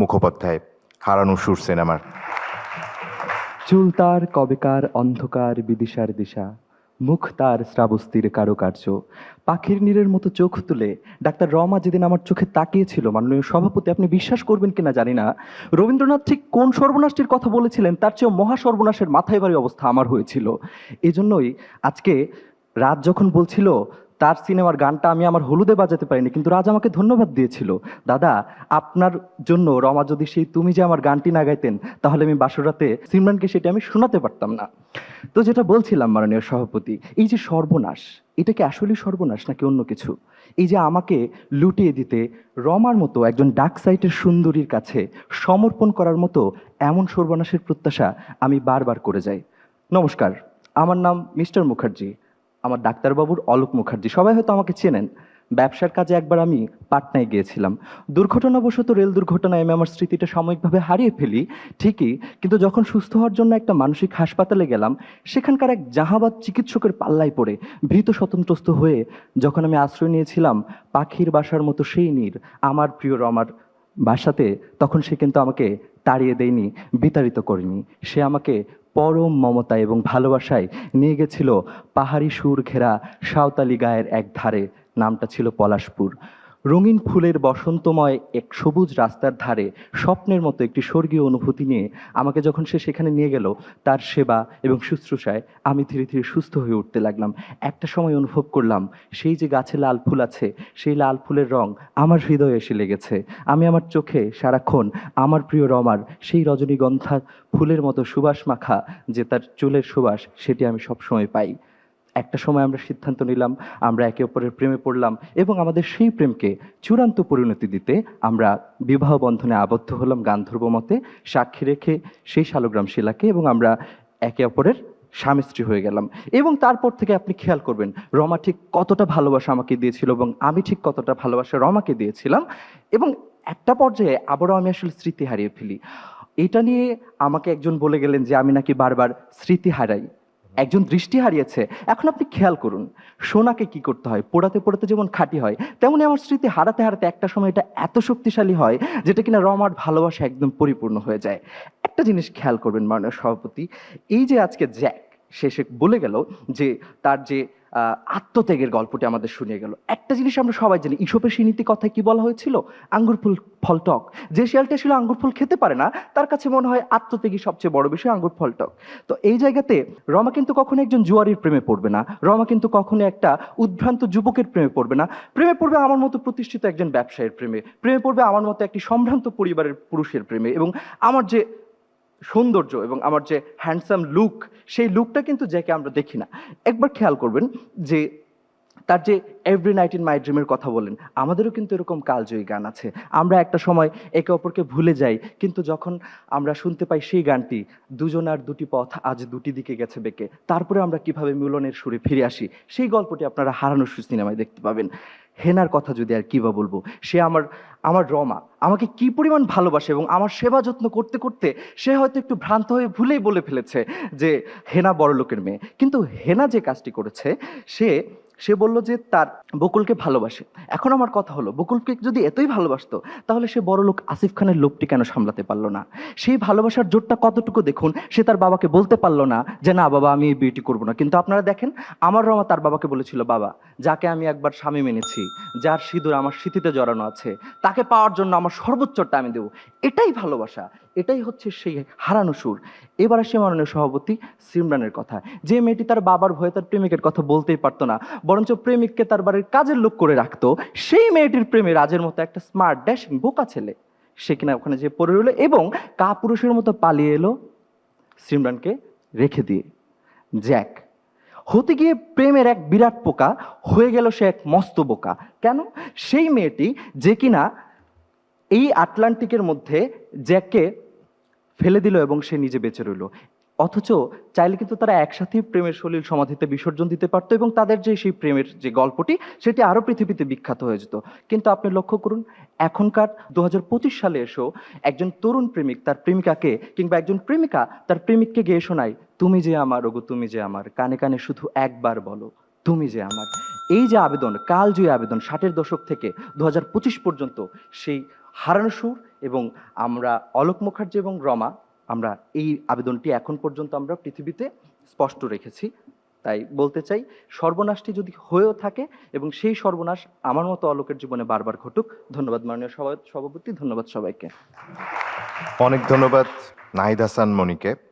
মুখোপাধ্যায়, হারানো সুর সিনেমার। চুল তার কবেকার অন্ধকার বিদিশার দিশা, মুখ তার শ্রাবস্তির কারুকার্য, পাখির নীরের মতো চোখ তুলে ডাক্তার রমা যেদিন আমার চোখে তাকিয়েছিল, মাননীয় সভাপতি, আপনি বিশ্বাস করবেন কিনা জানি না, রবীন্দ্রনাথ ঠিক কোন সর্বনাশটির কথা বলেছিলেন তার চেয়েও মহা সর্বনাশের মাথায় ভারী অবস্থা আমার হয়েছিল। এজন্যই আজকে রাত যখন বলছিল তার সিনেমার গানটা আমি আমার হলুদে বাজাতে পারিনি, কিন্তু রাজ আমাকে ধন্যবাদ দিয়েছিল। দাদা, আপনার জন্য রমা যদি সেই তুমি যে আমার গানটি না গাইতেন, তাহলে আমি বাসরাতে সিমরানকে সেটা আমি শোনাতে পারতাম না। তো যেটা বলছিলাম মাননীয় সভাপতি, এই যে সর্বনাশ, এটা কি আসলে সর্বনাশ নাকি অন্য কিছু? এই যে আমাকে লুটিয়ে দিতে রমার মতো একজন ডার্ক সাইটের সুন্দরীর কাছে সমর্পণ করার মতো এমন সর্বনাশের প্রত্যাশা আমি বারবার করে যাই। নমস্কার, আমার নাম মিস্টার মুখার্জি, আমার ডাক্তারবাবুর অলোক মুখার্জি। সবাই হয়তো আমাকে চেনেন। ব্যবসার কাজে একবার আমি পাটনায় গিয়েছিলাম। দুর্ঘটনাবশত রেল দুর্ঘটনায় আমি আমার স্মৃতিটা সাময়িকভাবে হারিয়ে ফেলি ঠিকই, কিন্তু যখন সুস্থ হওয়ার জন্য একটা মানসিক হাসপাতালে গেলাম, সেখানকার এক জাহাবাদ চিকিৎসকের পাল্লায় পড়ে ভীত স্বতন্ত্রস্ত হয়ে যখন আমি আশ্রয় নিয়েছিলাম পাখির বাসার মতো সেই নীর আমার প্রিয় রমার বাসাতে, তখন সে কিন্তু আমাকে তাড়িয়ে দেয়নি, বিতাড়িত করেনি। সে আমাকে পরম মমতা এবং ভালোবাসায় নিয়ে গেছিল পাহাড়ি সুর ঘেরা সাঁওতালি গায়ের এক ধারে, নামটা ছিল পলাশপুর। রঙিন ফুলের বসন্তময় এক সবুজ রাস্তার ধারে স্বপ্নের মতো একটি স্বর্গীয় অনুভূতি নিয়ে আমাকে যখন সে সেখানে নিয়ে গেল, তার সেবা এবং শুশ্রূষায় আমি ধীরে ধীরে সুস্থ হয়ে উঠতে লাগলাম। একটা সময় অনুভব করলাম সেই যে গাছে লাল ফুল আছে, সেই লাল ফুলের রং আমার হৃদয়ে এসে লেগেছে। আমি আমার চোখে সারাক্ষণ আমার প্রিয় রমার সেই রজনীগন্ধা ফুলের মতো সুবাস মাখা যে তার চুলের সুবাস, সেটি আমি সবসময় পাই। একটা সময় আমরা সিদ্ধান্ত নিলাম, আমরা একে অপরের প্রেমে পড়লাম এবং আমাদের সেই প্রেমকে চূড়ান্ত পরিণতি দিতে আমরা বিবাহ বন্ধনে আবদ্ধ হলাম গান্ধর্ব মতে, সাক্ষী রেখে সেই শালগ্রাম শিলাকে, এবং আমরা একে অপরের স্বামী স্ত্রী হয়ে গেলাম। এবং তারপর থেকে আপনি খেয়াল করবেন রমা ঠিক কতটা ভালোবাসা আমাকে দিয়েছিল এবং আমি ঠিক কতটা ভালোবাসা রমাকে দিয়েছিলাম। এবং একটা পর্যায়ে আবারও আমি আসলে স্মৃতি হারিয়ে ফেলি। এটা নিয়ে আমাকে একজন বলে গেলেন যে আমি নাকি বারবার স্মৃতি হারাই, একজন দৃষ্টি হারিয়েছে। এখন আপনি খেয়াল করুন, সোনাকে কি করতে হয়, পোড়াতে পোড়াতে যেমন খাঁটি হয়, তেমনি আমার স্মৃতি হারাতে হারাতে একটা সময় এটা এত শক্তিশালী হয় যেটা কিনা রমার ভালোবাসা একদম পরিপূর্ণ হয়ে যায়। একটা জিনিস খেয়াল করবেন মাননীয় সভাপতি, এই যে আজকে জ্যাক শেষে বলে গেল যে তার যে আত্মত্যাগের গল্পটি আমাদের শুনিয়ে গেল, একটা জিনিস আমরা সবাই জানি, ঈশপের সেই নীতি কথায় কি বলা হয়েছিল, আঙ্গুর ফুল ফল টক। যে শিয়ালটা ছিল আঙ্গুর ফুল খেতে পারে না, তার কাছে মনে হয় আত্মত্যাগী সবচেয়ে বড় বিষয়, আঙ্গুর ফল টক। তো এই জায়গাতে রমা কিন্তু কখনো একজন জুয়ারির প্রেমে পড়বে না, রমা কিন্তু কখনো একটা উদ্ভ্রান্ত যুবকের প্রেমে পড়বে না। প্রেমে পড়বে আমার মতো প্রতিষ্ঠিত একজন ব্যবসায়ীর প্রেমে, প্রেমে পড়বে আমার মতো একটি সম্ভ্রান্ত পরিবারের পুরুষের প্রেমে। এবং আমার যে সৌন্দর্য এবং আমার যে হ্যান্ডসাম লুক, সেই লুকটা কিন্তু যাকে আমরা দেখি না। একবার খেয়াল করবেন যে তার যে এভরি নাইট ইন মাই ড্রিমের কথা বলেন, আমাদেরও কিন্তু এরকম কালজয়ী গান আছে। আমরা একটা সময় একে অপরকে ভুলে যাই, কিন্তু যখন আমরা শুনতে পাই সেই গানটি, দুজন আর দুটি পথ আজ দুটি দিকে গেছে বেঁকে, তারপরে আমরা কিভাবে মিলনের সুরে ফিরে আসি, সেই গল্পটি আপনারা হারানো সুর সিনেমায় দেখতে পাবেন। হেনার কথা যদি আর কি বা বলবো, সে আমার আমার রমা আমাকে কি পরিমাণ ভালোবাসে এবং আমার সেবা যত্ন করতে করতে সে হয়তো একটু ভ্রান্ত হয়ে ভুলেই বলে ফেলেছে যে হেনা বড়লোকের মেয়ে। কিন্তু হেনা যে কাজটি করেছে, সে সে বলল যে তার বকুলকে ভালোবাসে। এখন আমার কথা হলো, বকুলকে যদি এতই ভালোবাসতো, তাহলে সে বড়লোক আসিফ খানের লোভটি কেন সামলাতে পারলো না? সেই ভালোবাসার জোরটা কতটুকু দেখুন, সে তার বাবাকে বলতে পারলো না যে না বাবা, আমি এই বিয়েটি করবো না। কিন্তু আপনারা দেখেন, আমার রমা তার বাবাকে বলেছিল, বাবা, যাকে আমি একবার স্বামী মেনেছি, যার সিঁদুর আমার স্মৃতিতে জড়ানো আছে, তাকে পাওয়ার জন্য আমার সর্বোচ্চটা আমি দেবো। এটাই ভালোবাসা, এটাই হচ্ছে সেই হারানো সুর। এবার আসে মাননীয় সভাপতি সিমরানের কথা। যে মেয়েটি তার বাবার ভয়ে তার প্রেমিকের কথা বলতেই পারতো না, বরঞ্চ প্রেমিককে তার বাড়ির কাজের লোক করে রাখতো, সেই মেয়েটির প্রেমে রাজের মতো একটা স্মার্ট ড্যাশিং বোকা ছেলে সে কিনা ওখানে যে পড়ে রইলো এবং কাপুরুষের মতো পালিয়ে এলো সিমরানকে রেখে দিয়ে। জ্যাক হতে গিয়ে প্রেমের এক বিরাট পোকা হয়ে গেল সে এক মস্ত বোকা। কেন? সেই মেয়েটি যে কিনা এই আটলান্টিকের মধ্যে জ্যাককে ফেলে দিল এবং সে নিজে বেঁচে রইল। অথচ চাইলে কিন্তু তারা একসাথেই প্রেমের সলিল সমাধিতে বিসর্জন দিতে পারতো এবং তাদের যে সেই প্রেমের যে গল্পটি, সেটি আরো পৃথিবীতে বিখ্যাত হয়ে যেত। কিন্তু আপনি লক্ষ্য করুন, এখনকার 2025 সালে এসেও একজন তরুণ প্রেমিক তার প্রেমিকাকে, কিংবা একজন প্রেমিকা তার প্রেমিককে গেয়ে শোনায়, তুমি যে আমার, ওগো তুমি যে আমার, কানে কানে শুধু একবার বলো তুমি যে আমার। এই যে আবেদন, কালজয়ী আবেদন, 60-এর দশক থেকে 2025 পর্যন্ত সেই হারানো সুর এবং আমরা অলোক মুখার্জি এবং রমা আমরা এই আবেদনটি এখন পর্যন্ত আমরা পৃথিবীতে স্পষ্ট রেখেছি। তাই বলতে চাই, সর্বনাশটি যদি হয়েও থাকে এবং সেই সর্বনাশ আমার মতো অলোকের জীবনে বারবার ঘটুক। ধন্যবাদ মাননীয় সভাপতি, ধন্যবাদ সবাইকে। অনেক ধন্যবাদ নাহিদ হাসান মনিকে।